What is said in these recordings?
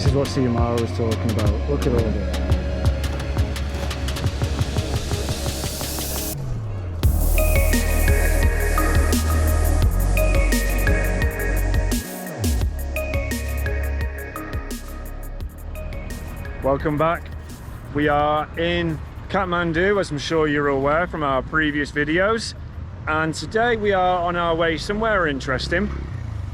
This is what Siamara was talking about. Look at all this. Welcome back. We are in Kathmandu, as I'm sure you're aware from our previous videos, and today we are on our way somewhere interesting.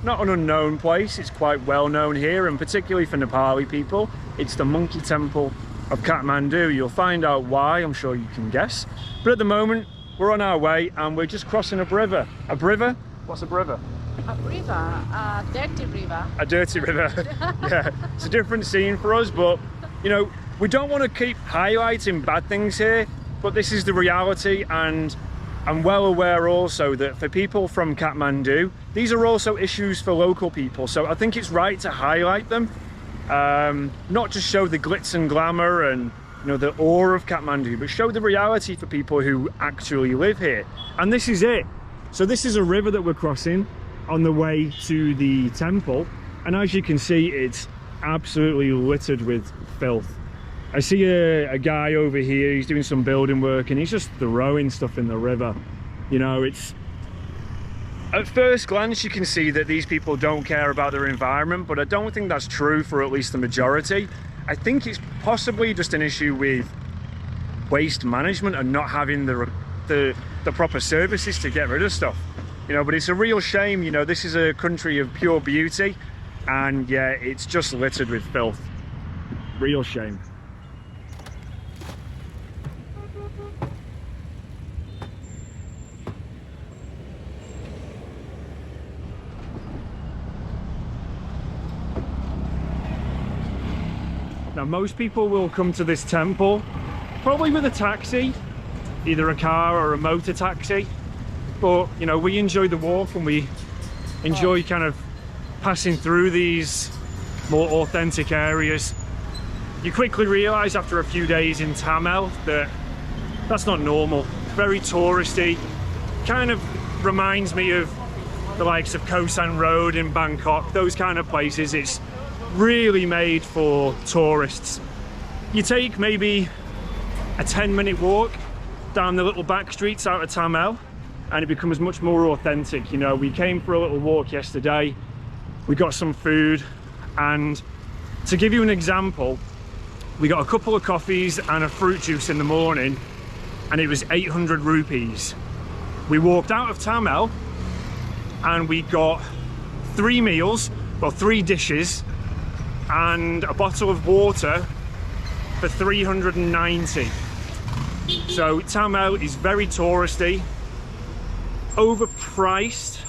Not an unknown place, it's quite well known here, and particularly for Nepali people. It's the Monkey Temple of Kathmandu. You'll find out why, I'm sure you can guess. But at the moment, we're on our way and we're just crossing a river. A river? What's a river? A river, a dirty river. A dirty river. Yeah, it's a different scene for us, but you know, we don't want to keep highlighting bad things here, but this is the reality, and I'm well aware also that for people from Kathmandu, these are also issues for local people. So I think it's right to highlight them, not just show the glitz and glamour and the awe of Kathmandu, but show the reality for people who actually live here. And this is it. So this is a river that we're crossing on the way to the temple, and as you can see, it's absolutely littered with filth. I see a guy over here, he's doing some building work and he's just throwing stuff in the river. It's at first glance you can see that these people don't care about their environment, but I don't think that's true for at least the majority. I think it's possibly just an issue with waste management and not having the proper services to get rid of stuff. But it's a real shame. This is a country of pure beauty, and yeah, it's just littered with filth. Real shame. Now, most people will come to this temple probably with a taxi, either a car or a motor taxi, but we enjoy the walk and we enjoy kind of passing through these more authentic areas. You quickly realise after a few days in Thamel that that's not normal. It's very touristy, kind of reminds me of the likes of Khao San Road in Bangkok, those kind of places. It's really made for tourists. You take maybe a 10-minute walk down the little back streets out of Thamel and it becomes much more authentic. We came for a little walk yesterday, we got some food, and to give you an example, we got a couple of coffees and a fruit juice in the morning and it was 800 rupees. We walked out of Thamel and we got 3 meals, well 3 dishes, and a bottle of water for 390. So Thamel is very touristy, overpriced.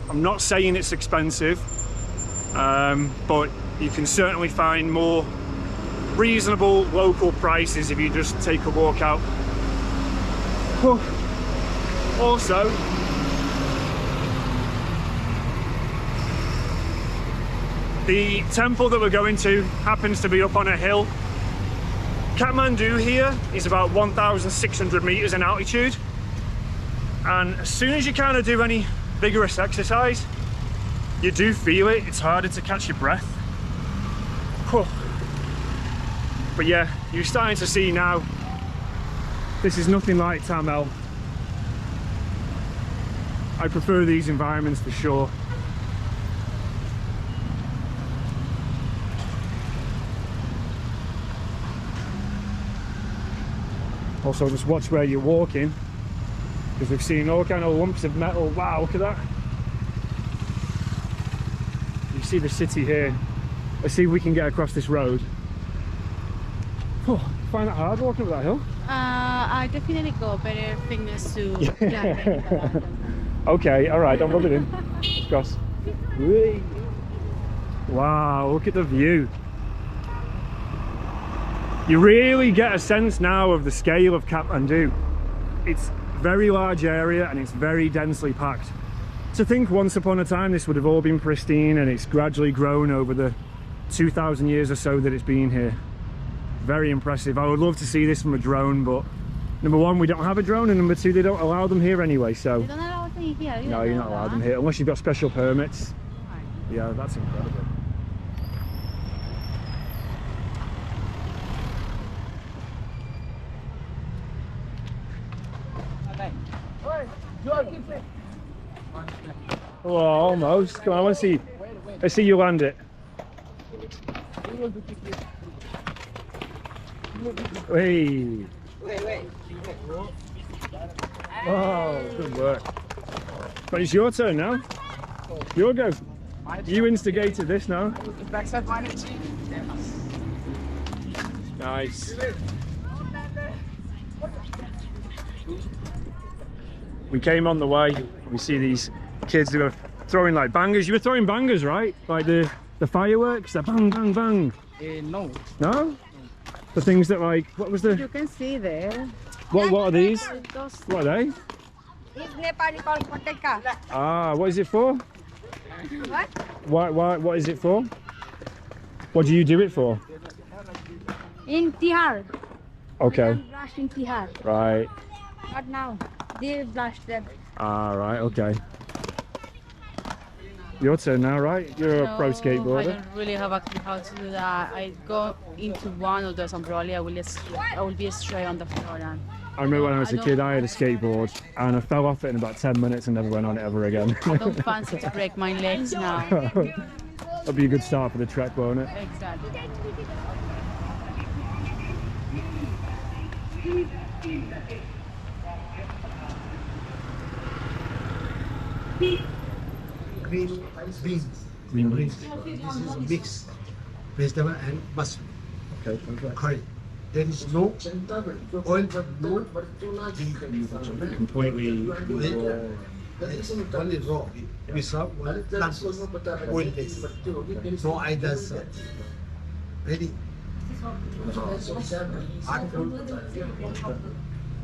I'm not saying it's expensive, but you can certainly find more reasonable local prices if you just take a walk out. Also, the temple that we're going to happens to be up on a hill. Kathmandu here is about 1,600 meters in altitude, and as soon as you kind of do any vigorous exercise, you do feel it. It's harder to catch your breath. But yeah, you're starting to see now, this is nothing like Thamel. I prefer these environments for sure. Also, just watch where you're walking, because we've seen all kind of lumps of metal. Wow, look at that. You see the city here. Let's see if we can get across this road. Find that hard walking up that hill? I definitely go better fitness to Okay, alright, don't rub it in. Let's go. Wow, look at the view. You really get a sense now of the scale of Kathmandu. It's a very large area and it's very densely packed. To think once upon a time this would have all been pristine, and it's gradually grown over the 2,000 years or so that it's been here. Very impressive. I would love to see this from a drone, but number one, we don't have a drone, and number two, they don't allow them here anyway, so... They don't allow them here? No, you're not allowed them here, unless you've got special permits. Right. Yeah, that's incredible. Oh, almost. Come on, I want to see. Let's see you land it. Hey. Oh, good work. But it's your turn now. Your go. You instigated this now. Nice. We came on the way. We see these kids who are throwing like bangers. You were throwing bangers, right? Like the fireworks. The bang, bang, bang. No. No? The things that like, what was the? You can see there. What are these? Those What are they? It's Nepali called Poteka. Ah, what is it for? What? What is it for? What do you do it for? In Tihar. Okay. Blast in Tihar. Right. Not now. They blast them. Ah, right. Okay. Your turn now, right? You're a pro I skateboarder. don't really have a clue how to do that. I go into one of those and probably I will be straight on the floor. And I remember when I was a don't- kid, I had a skateboard and I fell off it in about 10 minutes and never went on it ever again. I don't fancy to break my legs now. That'll be a good start for the trek, won't it? Exactly. Green beans. Green beans. This is mixed vegetable and mushroom. Okay, perfect. Curry. There is no oil, but no Completely only raw. We serve one plant oil base. No others. Ready?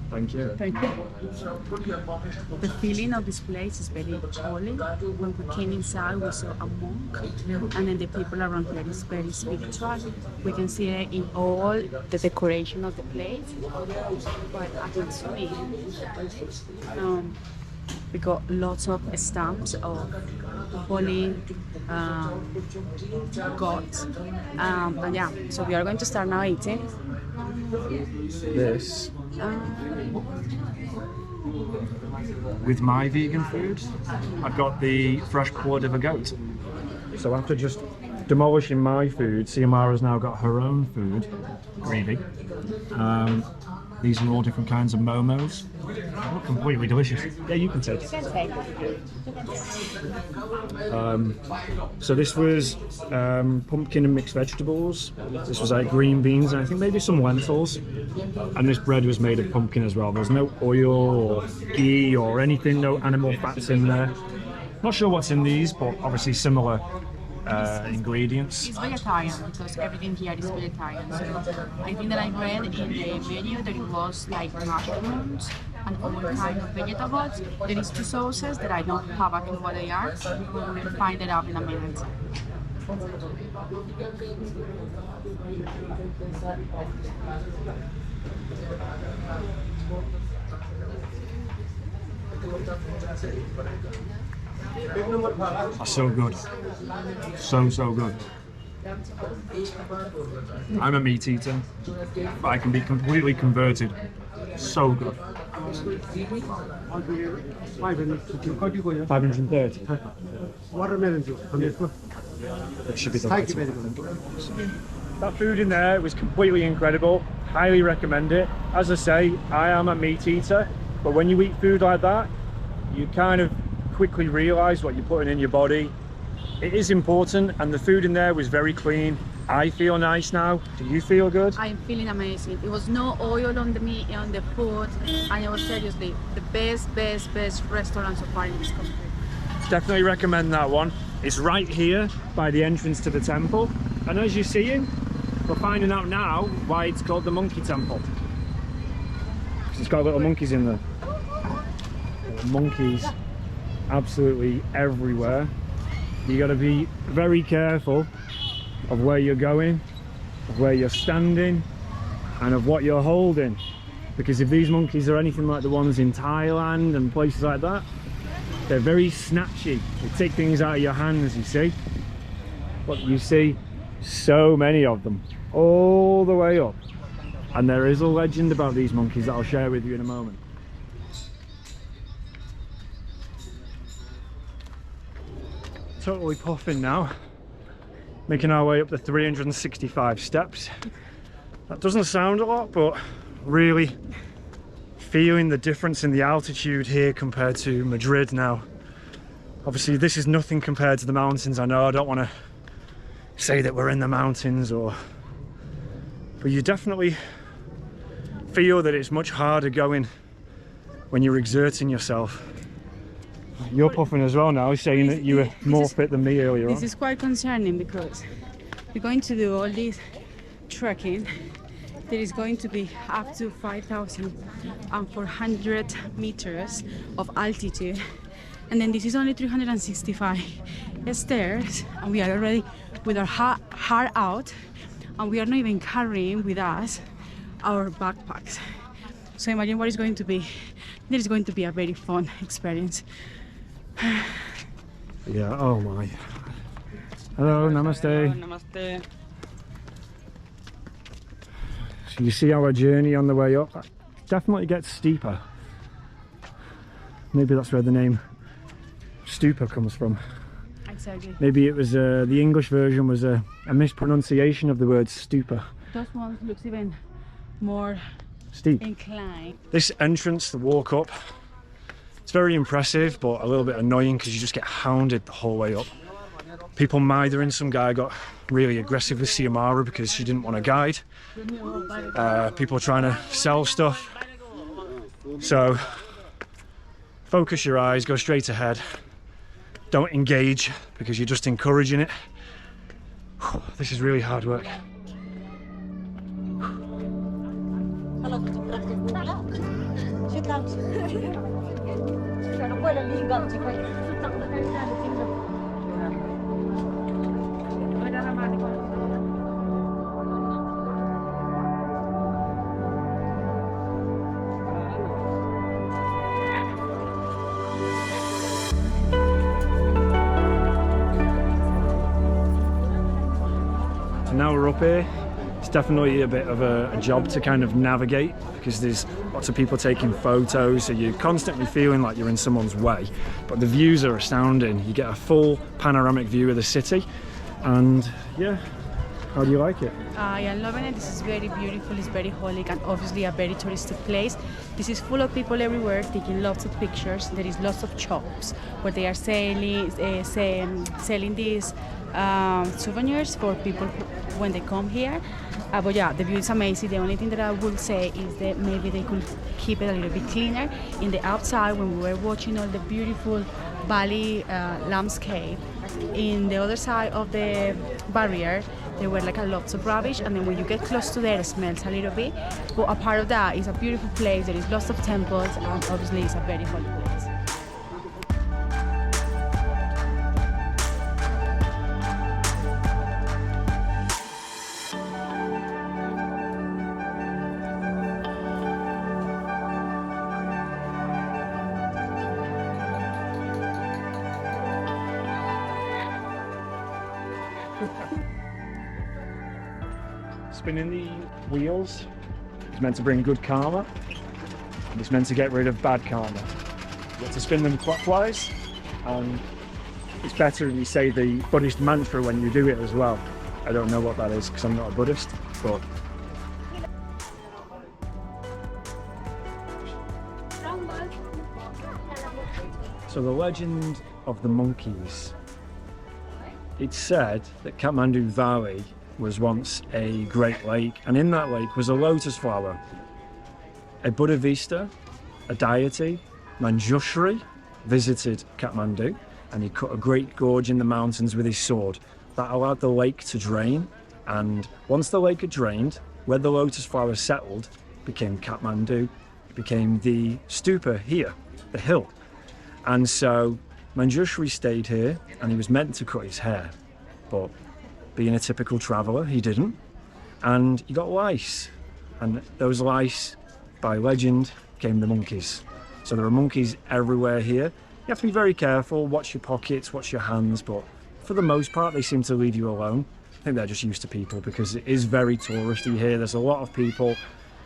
Thank you. Thank you. The feeling of this place is very holy. When we came inside, we saw a monk, and then the people around here is very spiritual. We can see it in all the decoration of the place. But as I'm seeing, we got lots of stamps of holy gods. And yeah, so we are going to start now eating. This with my vegan food, I've got the fresh blood of a goat. So after just demolishing my food, Xiomara's now got her own food, gravy. These are all different kinds of momos. Oh, completely delicious. Yeah, you can take it. So this was pumpkin and mixed vegetables. This was like green beans and I think maybe some lentils. And this bread was made of pumpkin as well. There's no oil or ghee or anything, no animal fats in there. Not sure what's in these, but obviously similar ingredients. It's vegetarian because everything here is vegetarian. So I think that I read in the menu that it was like mushrooms and all kind of vegetables. There is two sauces that I don't have a clue what they are. We will find it out in a minute. Are so good. So good. I'm a meat eater, but I can be completely converted. So good. 530. watermelon juice. It should be the Thank you right very one. much. That food in there was completely incredible. Highly recommend it. As I say, I am a meat eater, but when you eat food like that, you kind of quickly realize what you're putting in your body. It is important, and the food in there was very clean. I feel nice now. Do you feel good? I'm feeling amazing. It was no oil on the meat, on the food, and it was seriously the best restaurant so far in this country. Definitely recommend that one. It's right here by the entrance to the temple, and as you're seeing, we're finding out now why it's called the Monkey Temple. 'Cause it's got little monkeys in there. Monkeys absolutely everywhere. You got to be very careful of where you're going, of where you're standing, and of what you're holding, because if these monkeys are anything like the ones in Thailand and places like that, they're very snatchy. They take things out of your hands, you see. But you see so many of them all the way up, and there is a legend about these monkeys that I'll share with you in a moment. totally puffing now. Making our way up the 365 steps. That doesn't sound a lot, but really feeling the difference in the altitude here compared to Madrid now. Obviously this is nothing compared to the mountains. I know I don't want to say that we're in the mountains, but you definitely feel that it's much harder going when you're exerting yourself. You're puffing as well now, saying that you were more fit than me earlier on. This is quite concerning because we're going to do all this trekking. There is going to be up to 5,400 meters of altitude, and then this is only 365 stairs, and we are already with our heart out, and we are not even carrying with us our backpacks. So imagine what it's going to be. It is going to be a very fun experience. Yeah, oh my. Hello, namaste. Namaste. So you see our journey on the way up, it definitely gets steeper. Maybe that's where the name Stupa comes from. Exactly. Maybe it was the English version was a mispronunciation of the word stupa. Those ones looks even more Steep. inclined. This entrance, the walk up, it's very impressive, but a little bit annoying because you just get hounded the whole way up. People mithering. Some guy got really aggressive with Siamara because she didn't want a guide. People trying to sell stuff. So focus your eyes, go straight ahead. Don't engage because you're just encouraging it. This is really hard work. So now we're up here. It's definitely a bit of a job to kind of navigate because there's lots of people taking photos, so you're constantly feeling like you're in someone's way. But the views are astounding. You get a full panoramic view of the city, and yeah, how do you like it? Yeah, I'm loving it. This is very beautiful, it's very holy, and obviously a very touristic place. This is full of people everywhere taking lots of pictures. There is lots of shops where they are selling these souvenirs for people when they come here. But yeah, the view is amazing. The only thing that I would say is that maybe they could keep it a little bit cleaner. In the outside, when we were watching all the beautiful valley landscape, in the other side of the barrier, there were like a lots of rubbish, and then when you get close to there, it smells a little bit. But a part of that is a beautiful place. There is lots of temples, and obviously it's a very holy place. Spinning the wheels is meant to bring good karma, and it's meant to get rid of bad karma. You have to spin them clockwise, and it's better if you say the Buddhist mantra when you do it as well. I don't know what that is because I'm not a Buddhist, but so the legend of the monkeys. It's said that Kathmandu Valley was once a great lake, and in that lake was a lotus flower. A Buddha Vista, a deity, Manjushri, visited Kathmandu, and he cut a great gorge in the mountains with his sword. That allowed the lake to drain, and once the lake had drained, where the lotus flower settled became Kathmandu. It became the stupa here, the hill. And so Manjushri stayed here, and he was meant to cut his hair, but being a typical traveller, he didn't, and he got lice, and those lice, by legend, became the monkeys. So there are monkeys everywhere here. You have to be very careful, watch your pockets, watch your hands, but for the most part they seem to leave you alone. I think they're just used to people because it is very touristy here. There's a lot of people.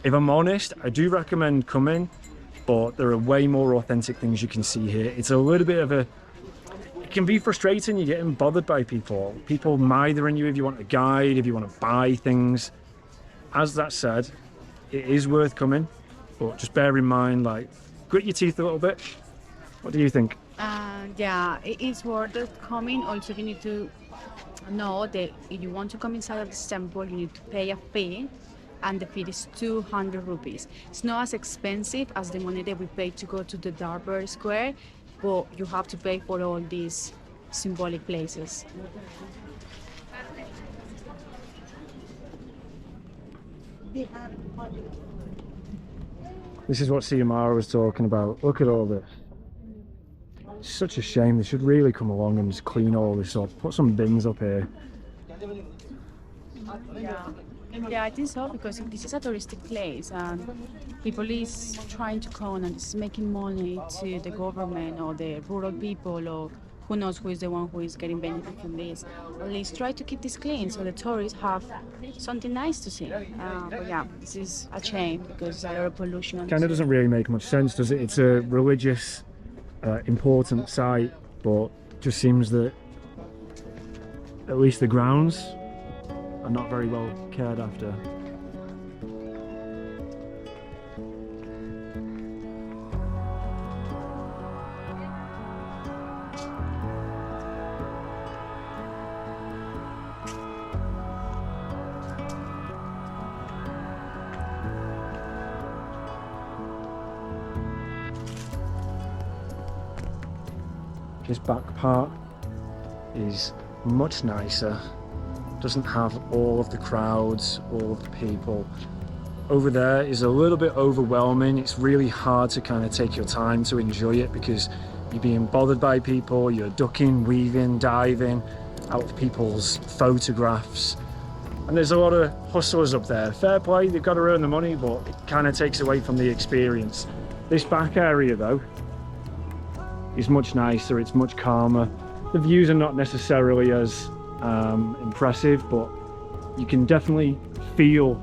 If I'm honest, I do recommend coming, but there are way more authentic things you can see here. It's a little bit of a, can be frustrating. You're getting bothered by people mithering you if you want a guide, if you want to buy things. As that said, it is worth coming, but just bear in mind, like, grit your teeth a little bit. What do you think? Yeah, it is worth it coming. Also, you need to know that if you want to come inside of this temple, you need to pay a fee, and the fee is 200 rupees. It's not as expensive as the money that we pay to go to the Darbar Square, but you have to pay for all these symbolic places. This is what Siamara was talking about. Look at all this. It's such a shame. They should really come along and just clean all this up. Put some bins up here. Yeah, I think so, because this is a touristic place and people is trying to come and is making money to the government or the rural people, or who knows who is the one who is getting benefit from this. At least try to keep this clean so the tourists have something nice to see. But yeah, this is a shame because a lot of pollution. Kind of doesn't really make much sense, does it? It's a religious, important site, but just seems that at least the grounds are not very well cared after. This back part is much nicer. Doesn't have all of the crowds, all of the people. Over there is a little bit overwhelming. It's really hard to kind of take your time to enjoy it because you're being bothered by people, you're ducking, weaving, diving out of people's photographs. And there's a lot of hustlers up there. Fair play, they've got to earn the money, but it kind of takes away from the experience. This back area though is much nicer, it's much calmer. The views are not necessarily as impressive, but you can definitely feel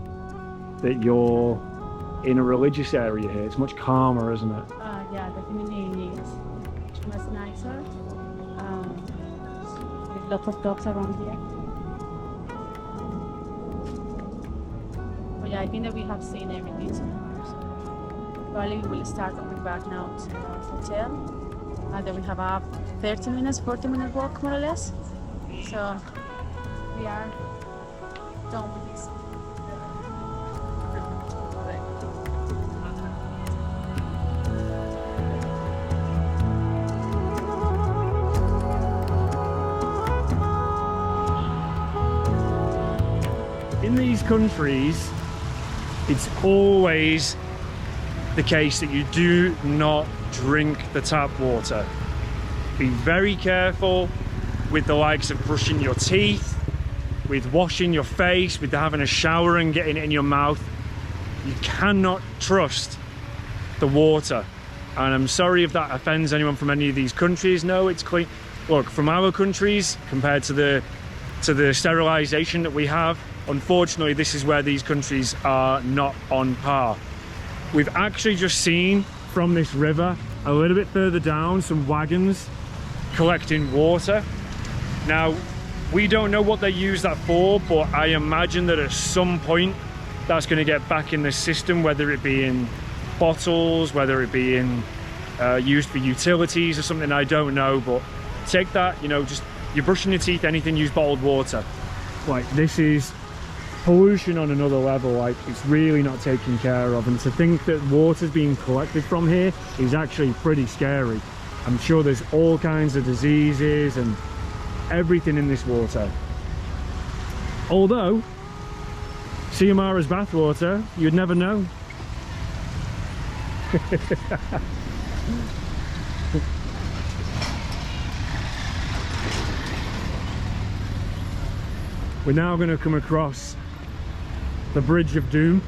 that you're in a religious area here. It's much calmer, isn't it? Yeah, definitely is. Much nicer. With lots of dogs around here. But yeah, I think that we have seen everything so far. Probably we will start coming back now to our hotel. Then we have a 40 minute walk more or less. So we are done with this. In these countries, it's always the case that you do not drink the tap water. Be very careful with the likes of brushing your teeth, with washing your face, with having a shower and getting it in your mouth. You cannot trust the water. And I'm sorry if that offends anyone from any of these countries. No, it's clean. Look, from our countries compared to the sterilization that we have, unfortunately, this is where these countries are not on par. We've actually just seen from this river a little bit further down some wagons collecting water. Now, we don't know what they use that for, but I imagine that at some point that's going to get back in the system, whether it be in bottles, whether it be in used for utilities or something, I don't know. But take that, you know, just you're brushing your teeth, anything, use bottled water. Like, this is pollution on another level. Like, it's really not taken care of, and to think that water's being collected from here is actually pretty scary. I'm sure there's all kinds of diseases and everything in this water. Although Siamara's bathwater, you'd never know. We're now going to come across the Bridge of Doom.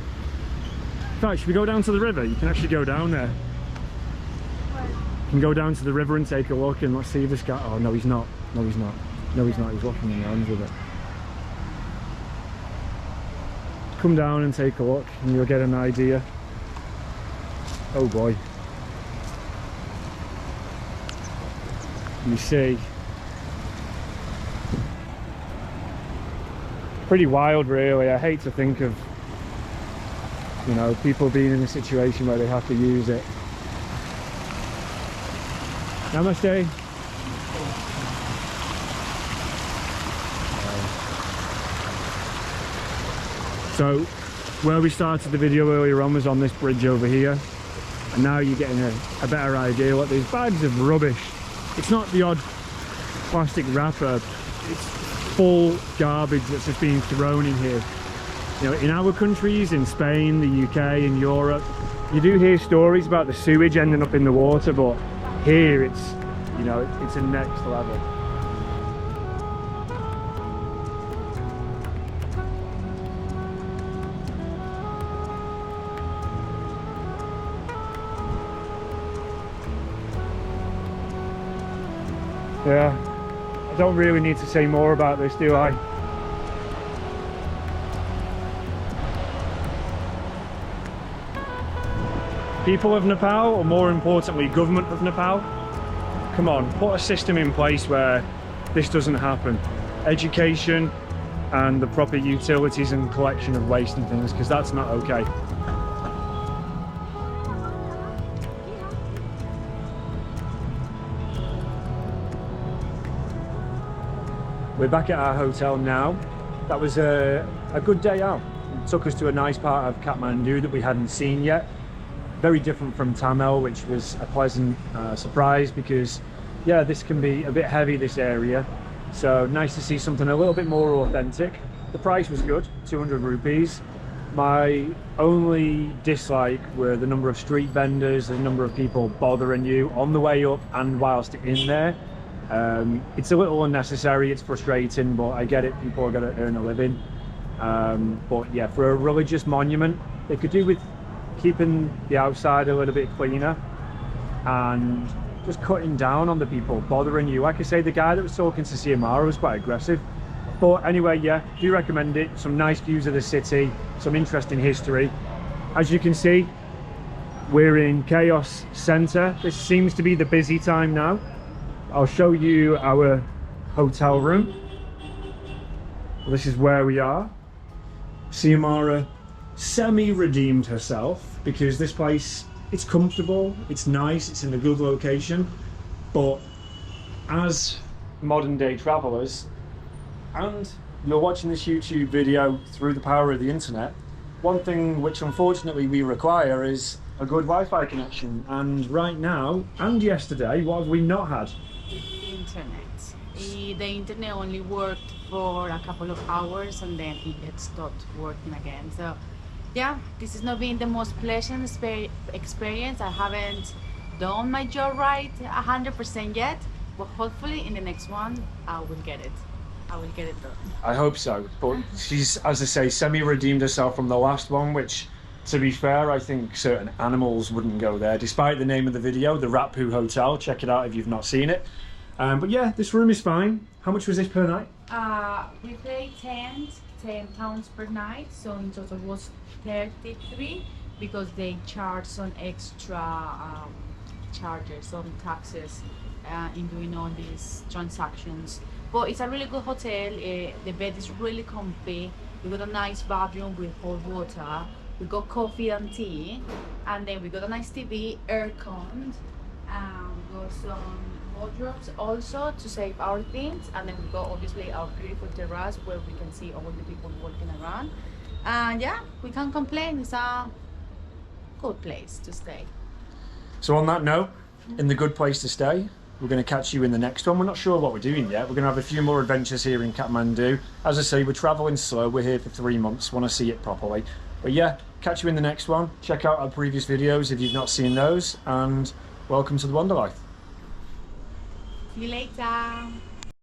In fact, should we go down to the river? You can actually go down there. You can go down to the river and take a look, and let's see if this guy... Oh, no, he's not. No, he's not. No, he's not. He's walking in the hands with it. Come down and take a look, and you'll get an idea. Oh, boy. You see pretty wild, really. I hate to think of, you know, people being in a situation where they have to use it. Namaste. So where we started the video earlier on was on this bridge over here, and now you're getting a better idea what these bags of rubbish. It's not the odd plastic wrapper, it's full garbage that's just being thrown in here. You know, in our countries, in Spain, the UK, in Europe, you do hear stories about the sewage ending up in the water, but here it's, you know, it's a next level. Yeah, I don't really need to say more about this, do I? People of Nepal, or more importantly, government of Nepal, come on, put a system in place where this doesn't happen. Education and the proper utilities and collection of waste and things, because that's not okay. We're back at our hotel now. That was a good day out. It took us to a nice part of Kathmandu that we hadn't seen yet. Very different from Thamel, which was a pleasant surprise because, yeah, this can be a bit heavy, this area. So nice to see something a little bit more authentic. The price was good, 200 rupees. My only dislike were the number of street vendors, the number of people bothering you on the way up and whilst in there. It's a little unnecessary, it's frustrating, but I get it, people are going to earn a living. But yeah, for a religious monument, they could do with keeping the outside a little bit cleaner and just cutting down on the people bothering you. Like I say, the guy that was talking to Swayambhunath was quite aggressive. But anyway, yeah, do recommend it. Some nice views of the city, some interesting history. As you can see, we're in Chaos Centre. This seems to be the busy time now. I'll show you our hotel room. This is where we are. Swayambhunath semi-redeemed herself because this place, it's comfortable, it's nice, it's in a good location, but as modern day travelers, and you're watching this YouTube video through the power of the internet, one thing which unfortunately we require is a good Wi-Fi connection. And right now, and yesterday, what have we not had? Internet. The internet only worked for a couple of hours and then it stopped working again. So yeah, this has not been the most pleasant experience. I haven't done my job right 100% yet, but hopefully in the next one I will get it. I will get it done. I hope so. But she's, as I say, semi-redeemed herself from the last one, which, to be fair, I think certain animals wouldn't go there, despite the name of the video, the Rat Poo Hotel. Check it out if you've not seen it. But yeah, this room is fine. How much was this per night? We paid 10 pounds per night, so in total was 33 because they charge some extra charges, some taxes in doing all these transactions. But it's a really good hotel. The bed is really comfy. We got a nice bathroom with hot water. We got coffee and tea, and then we got a nice TV, aircon. We got some wardrobes also to save our things, and then we got obviously our beautiful terrace where we can see all the people walking around. And yeah, we can't complain. It's a good place to stay. So on that note, in the good place to stay, we're going to catch you in the next one. We're not sure what we're doing yet. We're going to have a few more adventures here in Kathmandu. As I say, we're traveling slow. We're here for 3 months. Want to see it properly. But yeah, catch you in the next one. Check out our previous videos if you've not seen those. And welcome to the Wonder Life. See you later.